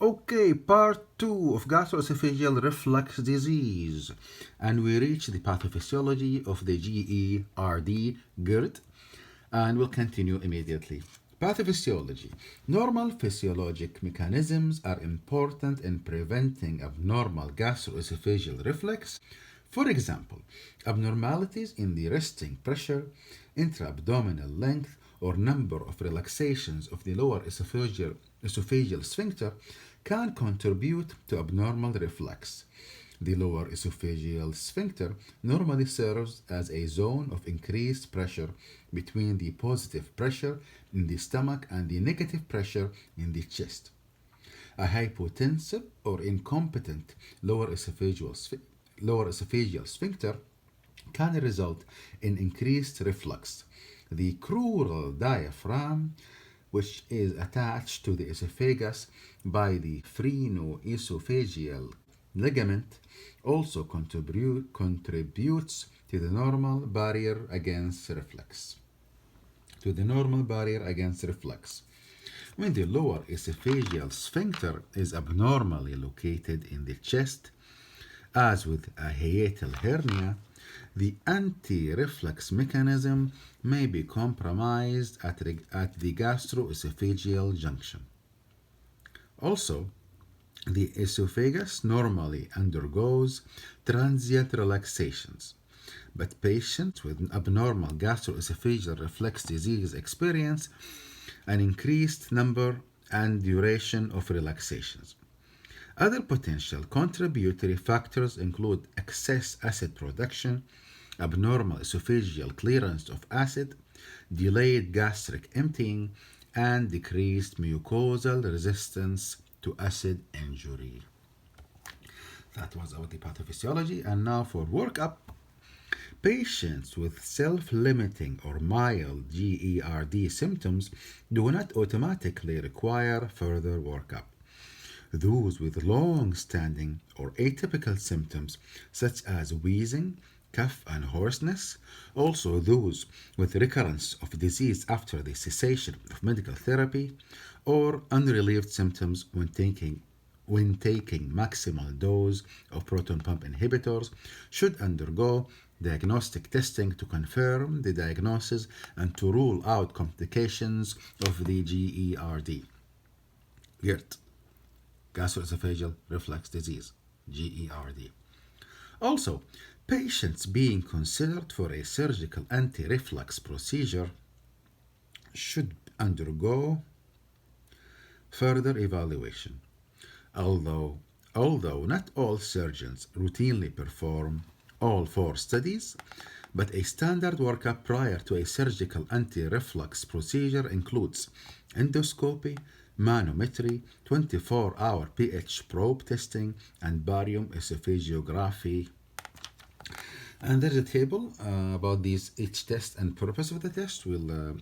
Okay, part 2 of gastroesophageal reflux disease. And we reach the pathophysiology of the GERD, Gerd, and we'll continue immediately. Pathophysiology. Normal physiologic mechanisms are important in preventing abnormal gastroesophageal reflux. For example, abnormalities in the resting pressure, intra-abdominal length, or number of relaxations of the lower esophageal sphincter can contribute to abnormal reflux. The lower esophageal sphincter normally serves as a zone of increased pressure between the positive pressure in the stomach and the negative pressure in the chest. A hypotensive or incompetent lower esophageal sphincter can result in increased reflux. The crural diaphragm, which is attached to the esophagus by the phrenoesophageal ligament, also contributes to the normal barrier against reflux. When the lower esophageal sphincter is abnormally located in the chest, as with a hiatal hernia, the anti-reflux mechanism may be compromised at the gastroesophageal junction. Also, the esophagus normally undergoes transient relaxations, but patients with abnormal gastroesophageal reflux disease experience an increased number and duration of relaxations. Other potential contributory factors include excess acid production, abnormal esophageal clearance of acid, delayed gastric emptying, and decreased mucosal resistance to acid injury. That was about the pathophysiology, and now for workup. Patients with self-limiting or mild GERD symptoms do not automatically require further workup. Those with long-standing or atypical symptoms such as wheezing, cough and hoarseness, also those with recurrence of disease after the cessation of medical therapy, or unrelieved symptoms when taking maximal dose of proton pump inhibitors should undergo diagnostic testing to confirm the diagnosis and to rule out complications of the GERD. GERD, gastroesophageal reflux disease, GERD. Also, patients being considered for a surgical anti-reflux procedure should undergo further evaluation. Although not all surgeons routinely perform all 4 studies, but a standard workup prior to a surgical anti-reflux procedure includes endoscopy, manometry, 24-hour pH probe testing, and barium esophagography. And there's a table about each test and purpose of the test. We'll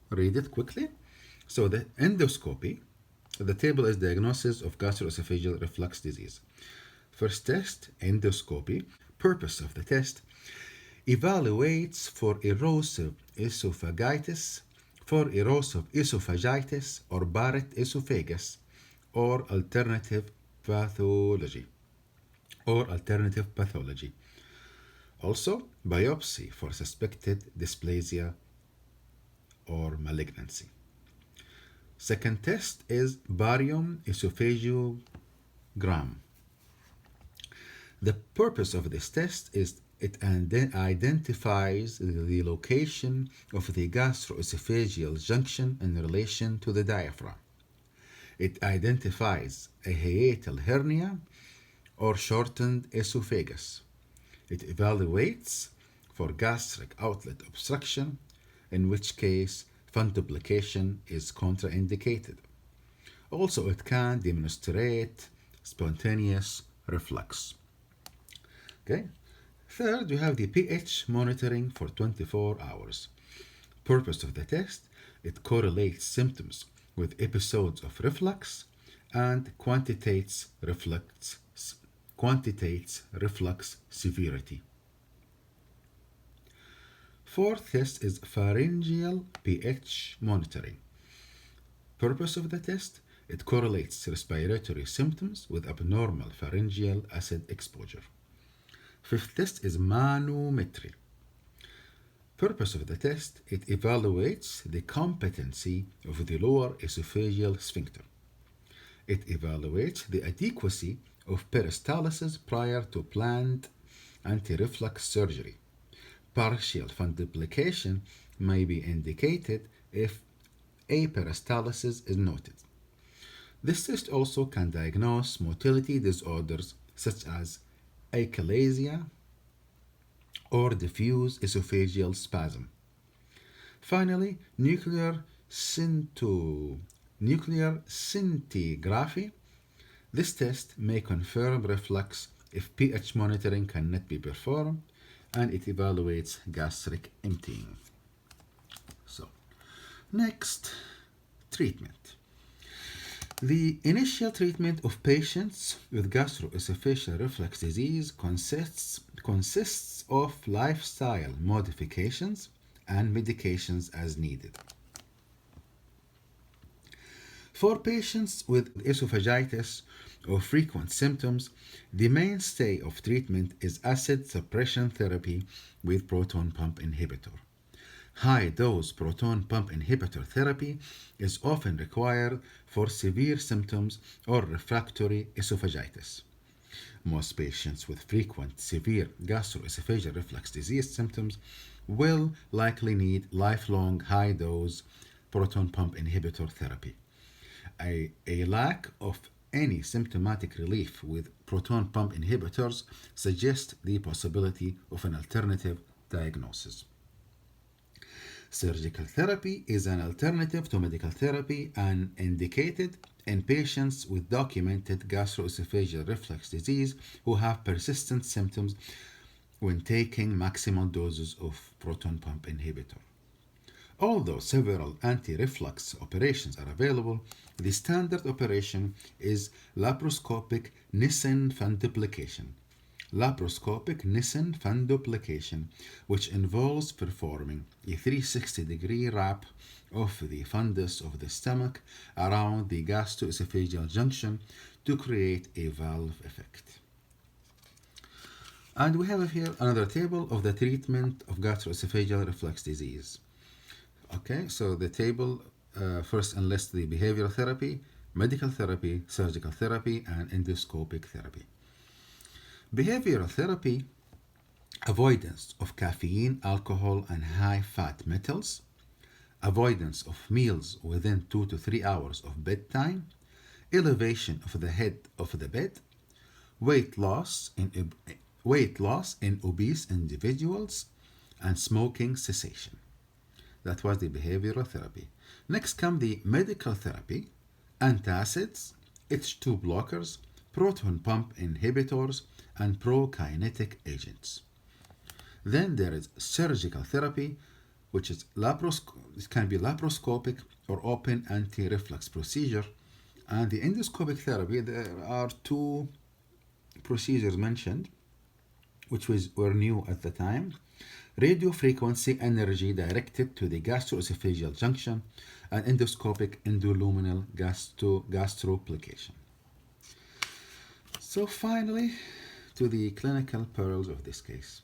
read it quickly. So the endoscopy, the table is diagnosis of gastroesophageal reflux disease. First test, endoscopy. Purpose of the test: evaluates for erosive esophagitis, or Barrett esophagus, or alternative pathology. Also, biopsy for suspected dysplasia or malignancy. Second test is barium esophagogram. The purpose of this test is it identifies the location of the gastroesophageal junction in relation to the diaphragm. It identifies a hiatal hernia or shortened esophagus. It evaluates for gastric outlet obstruction, in which case fundoplication is contraindicated. Also, it can demonstrate spontaneous reflux. Okay. Third, we have the pH monitoring for 24 hours. Purpose of the test: it correlates symptoms with episodes of reflux and quantitates reflux severity. Fourth test is Pharyngeal Ph Monitoring. Purpose of the test: It correlates respiratory symptoms with abnormal pharyngeal acid exposure. Fifth test is manometry. Purpose of the test, it evaluates the competency of the lower esophageal sphincter. It evaluates the adequacy of peristalsis prior to planned anti-reflux surgery. Partial fundoplication may be indicated if aperistalsis is noted. This test also can diagnose motility disorders such as achalasia or diffuse esophageal spasm. Finally, nuclear scintigraphy. This test may confirm reflux if pH monitoring cannot be performed, and it evaluates gastric emptying. So, next, treatment. The initial treatment of patients with gastroesophageal reflux disease consists of lifestyle modifications and medications as needed. For patients with esophagitis or frequent symptoms, the mainstay of treatment is acid suppression therapy with proton pump inhibitor. High-dose proton pump inhibitor therapy is often required for severe symptoms or refractory esophagitis. Most patients with frequent severe gastroesophageal reflux disease symptoms will likely need lifelong high-dose proton pump inhibitor therapy. A lack of any symptomatic relief with proton pump inhibitors suggests the possibility of an alternative diagnosis. Surgical therapy is an alternative to medical therapy and indicated in patients with documented gastroesophageal reflux disease who have persistent symptoms when taking maximal doses of proton pump inhibitor. Although several anti-reflux operations are available, the standard operation is laparoscopic Nissen fundoplication. Laparoscopic Nissen fundoplication, which involves performing a 360-degree wrap of the fundus of the stomach around the gastroesophageal junction to create a valve effect. And we have here another table of the treatment of gastroesophageal reflux disease. Okay, so the table first enlists the behavioral therapy, medical therapy, surgical therapy, and endoscopic therapy. Behavioral therapy, avoidance of caffeine, alcohol, and high-fat metals, avoidance of meals within 2 to 3 hours of bedtime, elevation of the head of the bed, weight loss in obese individuals, and smoking cessation. That was the behavioral therapy. Next come the medical therapy, antacids, H2 blockers, proton pump inhibitors, and prokinetic agents. Then there is surgical therapy, which is it can be laparoscopic or open anti-reflux procedure. And the endoscopic therapy, there are two procedures mentioned, which were new at the time. Radiofrequency energy directed to the gastroesophageal junction and endoscopic endoluminal gastroplication. So finally, to the clinical perils of this case.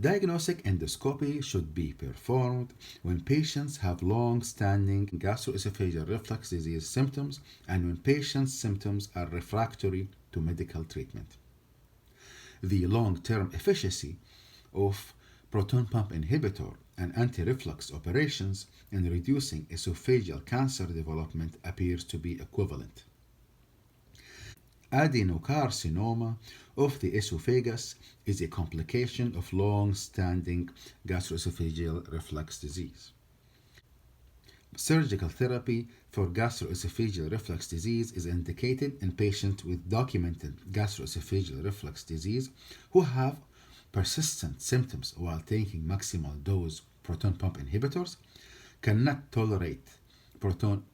Diagnostic endoscopy should be performed when patients have long-standing gastroesophageal reflux disease symptoms and when patients' symptoms are refractory to medical treatment. The long-term efficacy of proton pump inhibitor and anti-reflux operations in reducing esophageal cancer development appears to be equivalent. Adenocarcinoma of the esophagus is a complication of long-standing gastroesophageal reflux disease. Surgical therapy for gastroesophageal reflux disease is indicated in patients with documented gastroesophageal reflux disease who have persistent symptoms while taking maximal dose proton pump inhibitors, cannot tolerate proton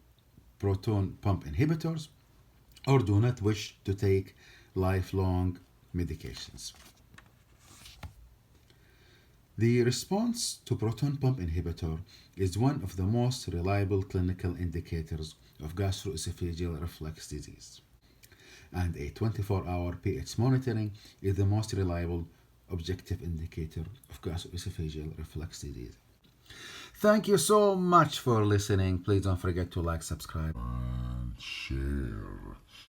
pump inhibitors, or do not wish to take lifelong medications. The response to proton pump inhibitor is one of the most reliable clinical indicators of gastroesophageal reflux disease. And a 24-hour pH monitoring is the most reliable objective indicator of gastroesophageal reflux disease. Thank you so much for listening. Please don't forget to like, subscribe, and share.